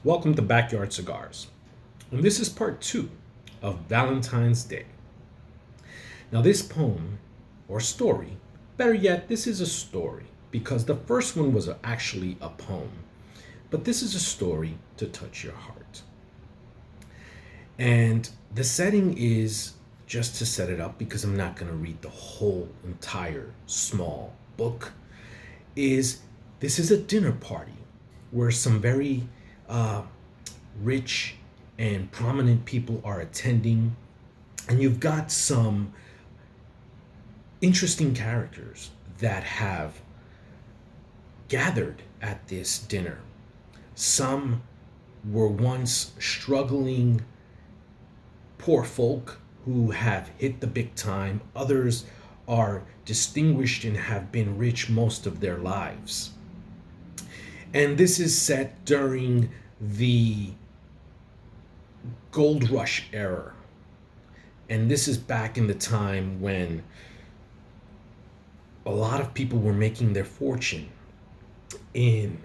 Welcome to Backyard Cigars. And this is part two of Valentine's Day. Now, this poem or story, better yet, this is a story because the first one was actually a poem. But this is a story to touch your heart. And the setting is just to set it up because I'm not going to read the whole entire small book. Is this is a dinner party where some very rich and prominent people are attending, and you've got some interesting characters that have gathered at this dinner. Some were once struggling poor folk who have hit the big time, others are distinguished and have been rich most of their lives. And this is set during the gold rush era. And this is back in the time when a lot of people were making their fortune in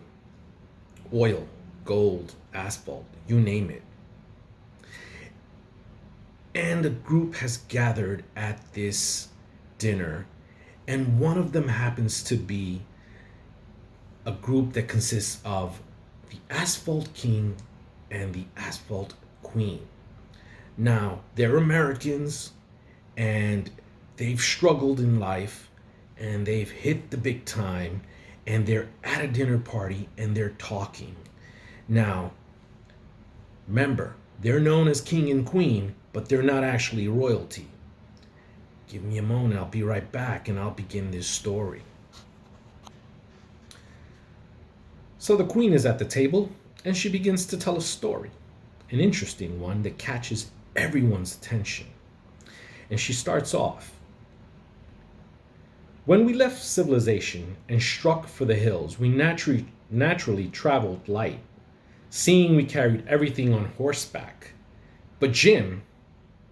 oil, gold, asphalt, you name it. And a group has gathered at this dinner, and one of them happens to be a group that consists of the Asphalt King and the Asphalt Queen. Now, they're Americans and they've struggled in life and they've hit the big time and they're at a dinner party and they're talking. Now, remember, they're known as King and Queen, but they're not actually royalty. Give me a moment, I'll be right back and I'll begin this story. So the queen is at the table and she begins to tell a story, an interesting one that catches everyone's attention. And she starts off. When we left civilization and struck for the hills, we naturally traveled light, seeing we carried everything on horseback. But Jim,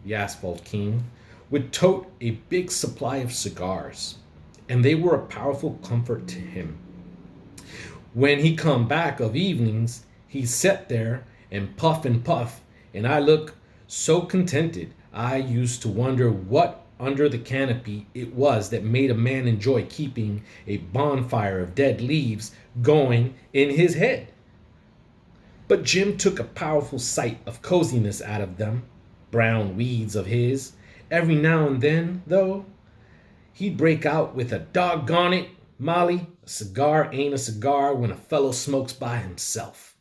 the Asphalt King, would tote a big supply of cigars, and they were a powerful comfort to him. When he come back of evenings, he sat there and puff, and I look so contented. I used to wonder what under the canopy it was that made a man enjoy keeping a bonfire of dead leaves going in his head. But Jim took a powerful sight of coziness out of them brown weeds of his. Every now and then, though, he'd break out with a doggone it, Molly, a cigar ain't a cigar when a fellow smokes by himself.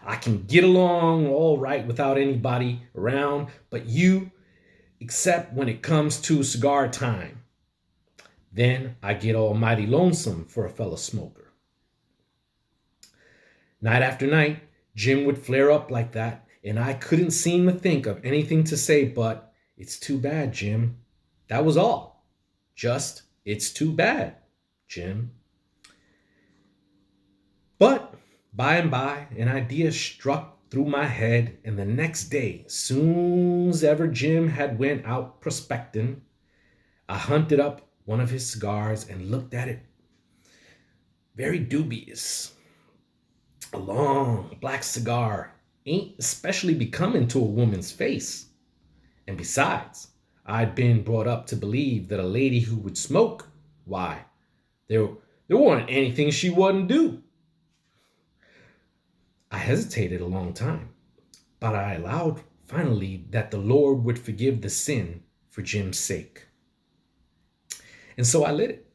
I can get along all right without anybody around, but you, except when it comes to cigar time. Then I get almighty lonesome for a fellow smoker. Night after night, Jim would flare up like that, and I couldn't seem to think of anything to say but, "It's too bad, Jim." That was all. Just, "It's too bad, Jim." But by and by, an idea struck through my head, and the next day, soon's ever Jim had went out prospecting, I hunted up one of his cigars and looked at it very dubious. A long black cigar ain't especially becoming to a woman's face. And besides, I'd been brought up to believe that a lady who would smoke, why, there wasn't anything she wouldn't do. I hesitated a long time, but I allowed finally that the Lord would forgive the sin for Jim's sake. And so I lit it.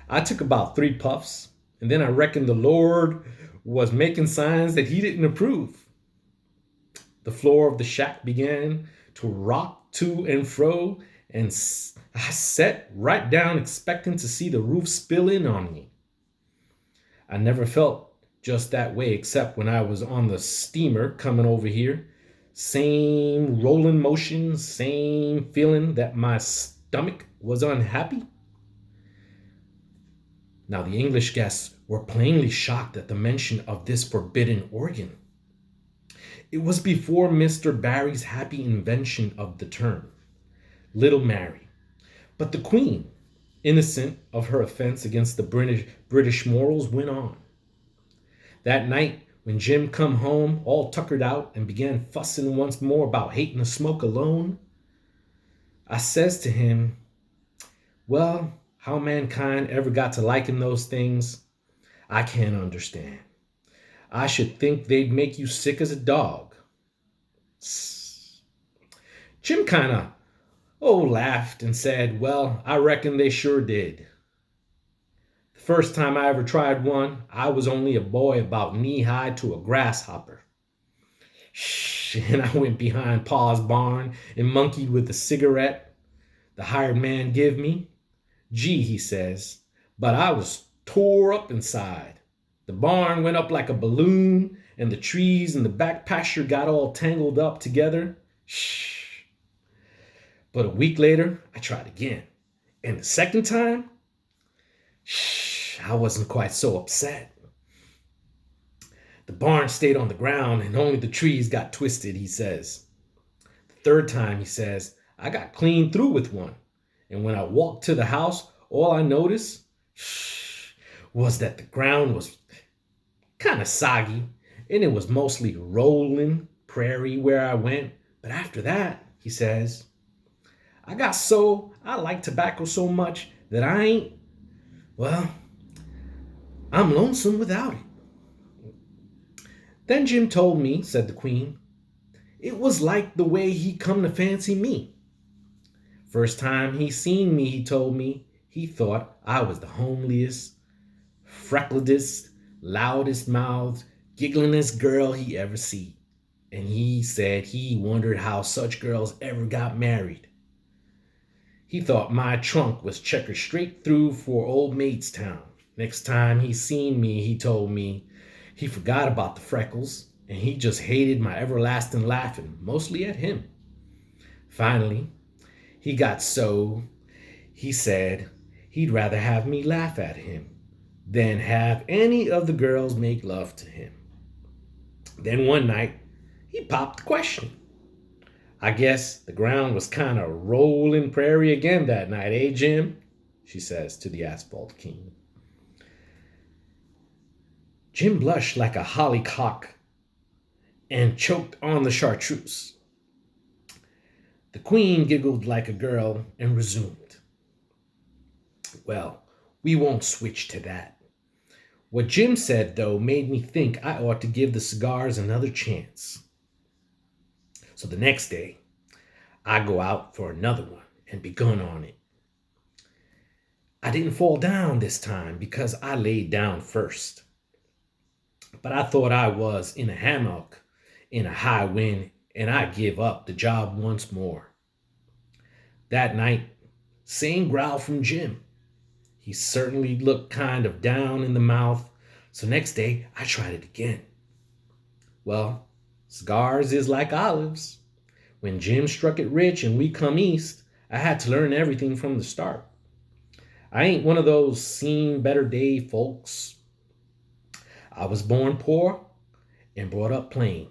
I took about 3 puffs, and then I reckoned the Lord was making signs that he didn't approve. The floor of the shack began to rock to and fro, and I sat right down expecting to see the roof spill in on me. I never felt just that way except when I was on the steamer coming over here. Same rolling motion, same feeling that my stomach was unhappy. Now, the English guests were plainly shocked at the mention of this forbidden organ. It was before Mr. Barry's happy invention of the term, Little Mary. But the Queen, innocent of her offense against the British morals, went on. That night, when Jim come home all tuckered out and began fussing once more about hating the smoke alone, I says to him, well, how mankind ever got to liking those things, I can't understand. I should think they'd make you sick as a dog. Jim kind of laughed and said, well, I reckon they sure did. The first time I ever tried one, I was only a boy about knee-high to a grasshopper. And I went behind Pa's barn and monkeyed with the cigarette the hired man give me. Gee, he says, but I was tore up inside. The barn went up like a balloon, and the trees in the back pasture got all tangled up together. But a week later, I tried again. And the second time, I wasn't quite so upset. The barn stayed on the ground and only the trees got twisted, he says. The third time, he says, I got clean through with one. And when I walked to the house, all I noticed was that the ground was kind of soggy and it was mostly rolling prairie where I went. But after that, he says, I like tobacco so much that I'm lonesome without it. Then Jim told me, said the Queen, it was like the way he come to fancy me. First time he seen me, he told me, he thought I was the homeliest, freckledest, loudest mouthed, gigglingest girl he ever see. And he said he wondered how such girls ever got married. He thought my trunk was checkered straight through for old Maidstown. Next time he seen me, he told me he forgot about the freckles and he just hated my everlasting laughing, mostly at him. Finally, he got so, he said he'd rather have me laugh at him than have any of the girls make love to him. Then one night, he popped the question. I guess the ground was kind of rolling prairie again that night, eh, Jim? She says to the Asphalt King. Jim blushed like a hollyhock and choked on the chartreuse. The Queen giggled like a girl and resumed. Well, we won't switch to that. What Jim said, though, made me think I ought to give the cigars another chance. So the next day, I go out for another one and begun on it. I didn't fall down this time because I laid down first. But I thought I was in a hammock in a high wind and I give up the job once more. That night, same growl from Jim. He certainly looked kind of down in the mouth, so next day I tried it again. Well, cigars is like olives. When Jim struck it rich and we come east, I had to learn everything from the start. I ain't one of those seen better day folks. I was born poor and brought up plain.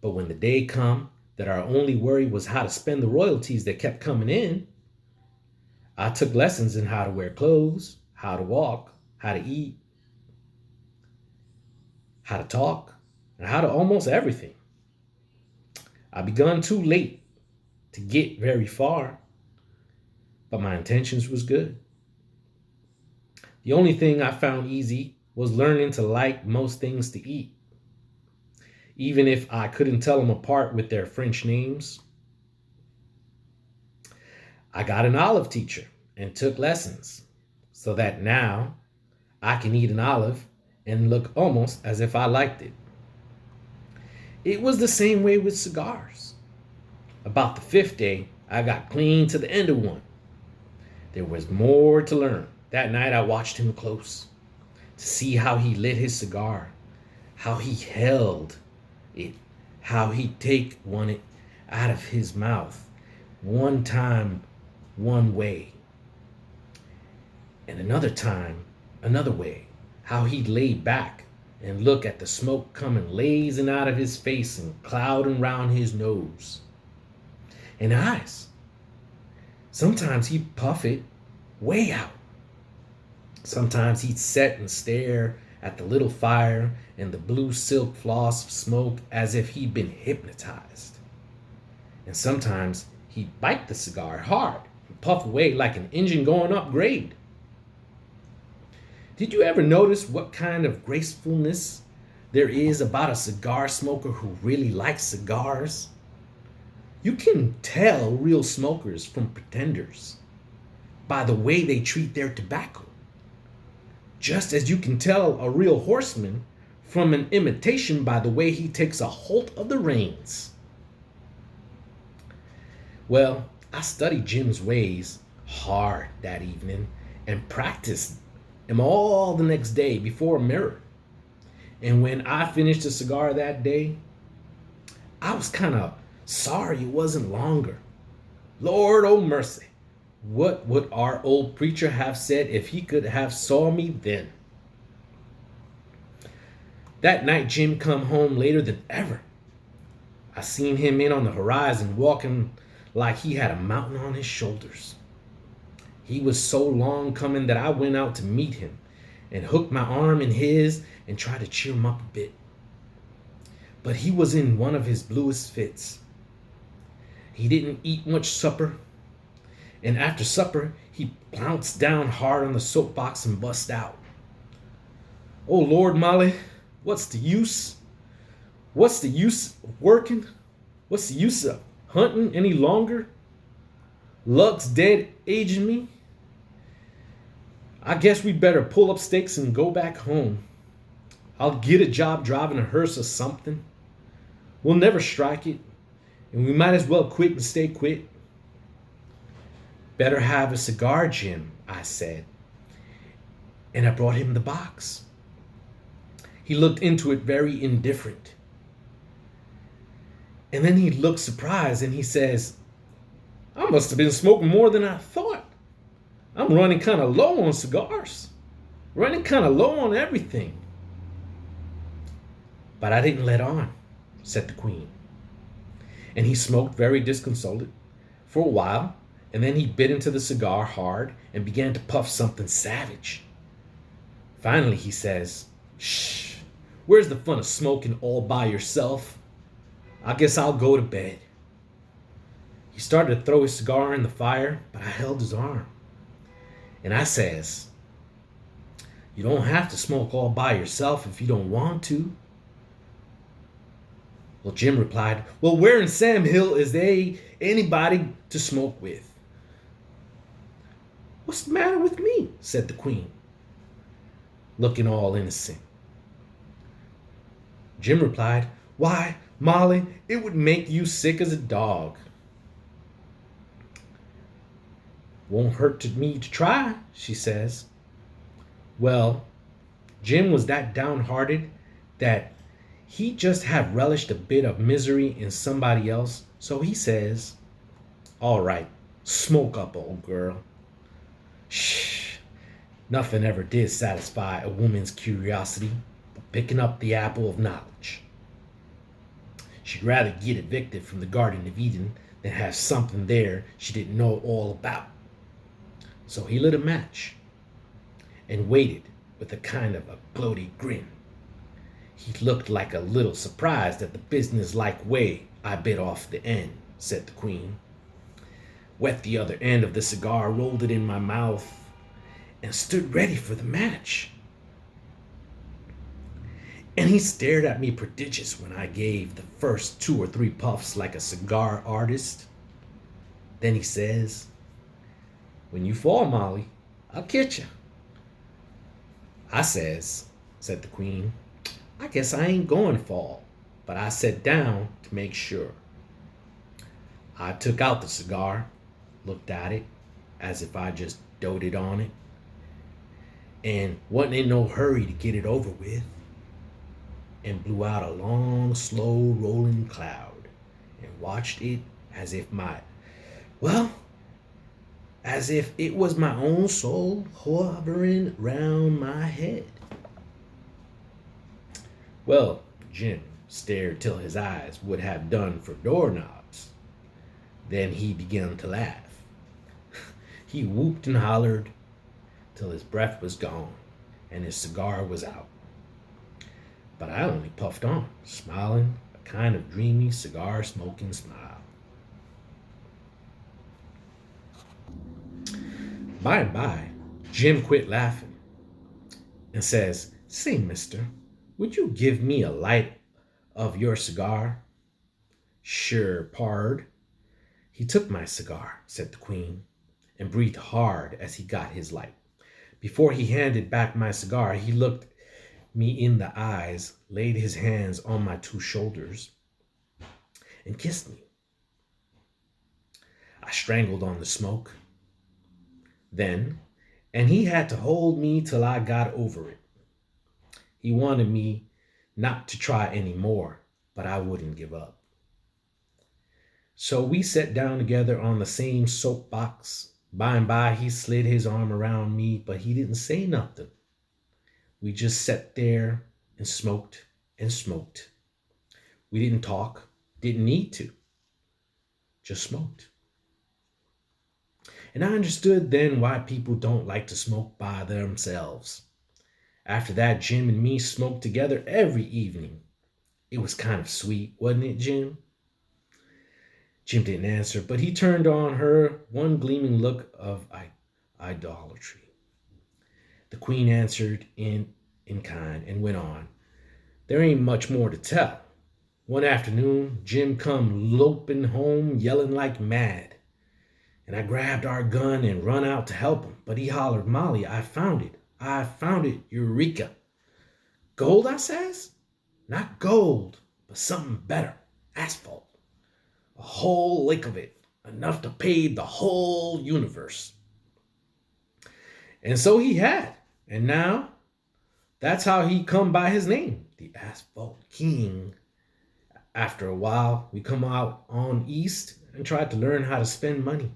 But when the day come that our only worry was how to spend the royalties that kept coming in, I took lessons in how to wear clothes, how to walk, how to eat, how to talk, and how to almost everything. I begun too late to get very far, but my intentions was good. The only thing I found easy was learning to like most things to eat, even if I couldn't tell them apart with their French names. I got an olive teacher and took lessons so that now I can eat an olive and look almost as if I liked it. It was the same way with cigars. About the fifth day, I got clean to the end of one. There was more to learn. That night I watched him close to see how he lit his cigar, how he held it, how he'd take one out of his mouth, one time, one way, and another time, another way, how he'd lay back and look at the smoke coming lazing out of his face and clouding round his nose. And eyes. Sometimes he'd puff it way out. Sometimes he'd sit and stare at the little fire and the blue silk floss of smoke as if he'd been hypnotized. And sometimes he'd bite the cigar hard and puff away like an engine going up grade. Did you ever notice what kind of gracefulness there is about a cigar smoker who really likes cigars? You can tell real smokers from pretenders by the way they treat their tobacco, just as you can tell a real horseman from an imitation by the way he takes a hold of the reins. Well, I studied Jim's ways hard that evening and practiced them all the next day before a mirror. And when I finished a cigar that day, I was kind of sorry it wasn't longer. Lord, oh mercy. What would our old preacher have said if he could have saw me then? That night Jim come home later than ever. I seen him in on the horizon walking like he had a mountain on his shoulders. He was so long coming that I went out to meet him and hooked my arm in his and tried to cheer him up a bit. But he was in one of his bluest fits. He didn't eat much supper, and after supper, he pounced down hard on the soapbox and bust out. "Oh Lord, Molly, what's the use? What's the use of working? What's the use of hunting any longer? Luck's dead aging me. I guess we better pull up stakes and go back home. I'll get a job driving a hearse or something. We'll never strike it, and we might as well quit and stay quit." "Better have a cigar, Jim," I said, and I brought him the box. He looked into it very indifferent. And then he looked surprised and he says, "I must have been smoking more than I thought. I'm running kind of low on cigars. Running kind of low on everything." "But I didn't let on," said the Queen. And he smoked very disconsolate for a while, and then he bit into the cigar hard and began to puff something savage. Finally he says, "Shh, where's the fun of smoking all by yourself? I guess I'll go to bed." He started to throw his cigar in the fire, but I held his arm. And I says, "You don't have to smoke all by yourself if you don't want to." Well, Jim replied, "Well, where in Sam Hill is there anybody to smoke with?" "What's the matter with me?" said the Queen, looking all innocent. Jim replied, "Why, Molly, it would make you sick as a dog." "Won't hurt to me to try," she says. Well, Jim was that downhearted that he just had relished a bit of misery in somebody else, so he says, "All right, smoke up, old girl." Shh, nothing ever did satisfy a woman's curiosity but picking up the apple of knowledge. She'd rather get evicted from the Garden of Eden than have something there she didn't know all about. So he lit a match and waited with a kind of a gloaty grin. He looked like a little surprised at the business-like way I bit off the end, said the Queen. Wet the other end of the cigar, rolled it in my mouth, and stood ready for the match. And he stared at me prodigious when I gave the first 2 or 3 puffs like a cigar artist. Then he says, "When you fall, Molly, I'll catch you." "I said the Queen, "I guess I ain't going to fall," but I sat down to make sure. I took out the cigar, looked at it as if I just doted on it, and wasn't in no hurry to get it over with, and blew out a long, slow rolling cloud and watched it as if it was my own soul hovering round my head. Well, Jim stared till his eyes would have done for doorknobs. Then he began to laugh. He whooped and hollered till his breath was gone and his cigar was out. But I only puffed on, smiling a kind of dreamy cigar smoking smile. By and by, Jim quit laughing and says, "Say, mister, would you give me a light of your cigar?" "Sure, pard." "He took my cigar," said the Queen, and breathed hard as he got his light. Before he handed back my cigar, he looked me in the eyes, laid his hands on my two shoulders, and kissed me. I strangled on the smoke then, and he had to hold me till I got over it. He wanted me not to try any more, but I wouldn't give up. So we sat down together on the same soapbox. By and by, he slid his arm around me, but he didn't say nothing. We just sat there and smoked and smoked. We didn't talk, didn't need to, just smoked. And I understood then why people don't like to smoke by themselves. After that, Jim and me smoked together every evening. It was kind of sweet, wasn't it, Jim? Jim didn't answer, but he turned on her one gleaming look of idolatry. The Queen answered in kind and went on. There ain't much more to tell. One afternoon, Jim come loping home yelling like mad. And I grabbed our gun and run out to help him. But he hollered, "Molly, I found it. I found it. Eureka." "Gold," I says. "Not gold, but something better. Asphalt. A whole lick of it. Enough to pay the whole universe." And so he had. And now, that's how he come by his name, the Asphalt King. After a while, we come out on east and tried to learn how to spend money.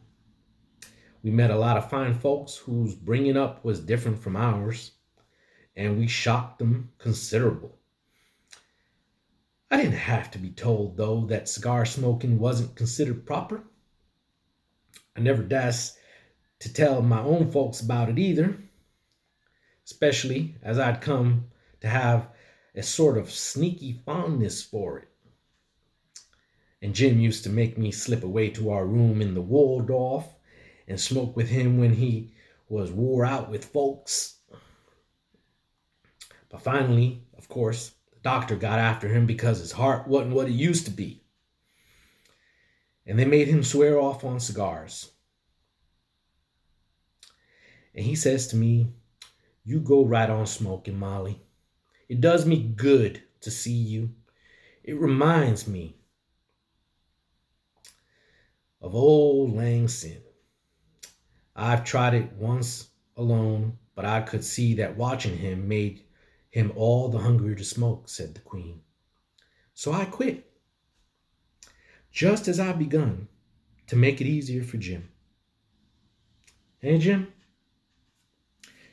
We met a lot of fine folks whose bringing up was different from ours, and we shocked them considerable. I didn't have to be told, though, that cigar smoking wasn't considered proper. I never dashed to tell my own folks about it either, especially as I'd come to have a sort of sneaky fondness for it. And Jim used to make me slip away to our room in the Waldorf and smoke with him when he was wore out with folks. But finally, of course, the doctor got after him because his heart wasn't what it used to be. And they made him swear off on cigars. And he says to me, "You go right on smoking, Molly. It does me good to see you. It reminds me of old Lang Syne. I've tried it once alone, but I could see that watching him made him all the hungrier to smoke," said the Queen. "So I quit, just as I begun, to make it easier for Jim. Hey, Jim?"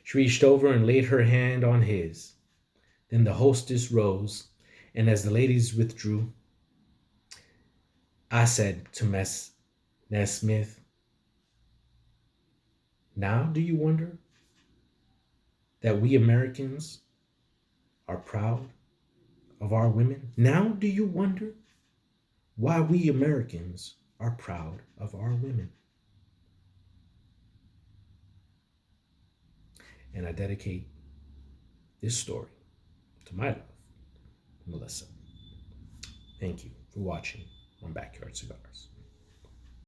She reached over and laid her hand on his. Then the hostess rose, and as the ladies withdrew, I said to Miss Nesmith, "Now do you wonder that we Americans are proud of our women? Now do you wonder why we Americans are proud of our women?" And I dedicate this story to my love, Melissa. Thank you for watching on Backyard Cigars.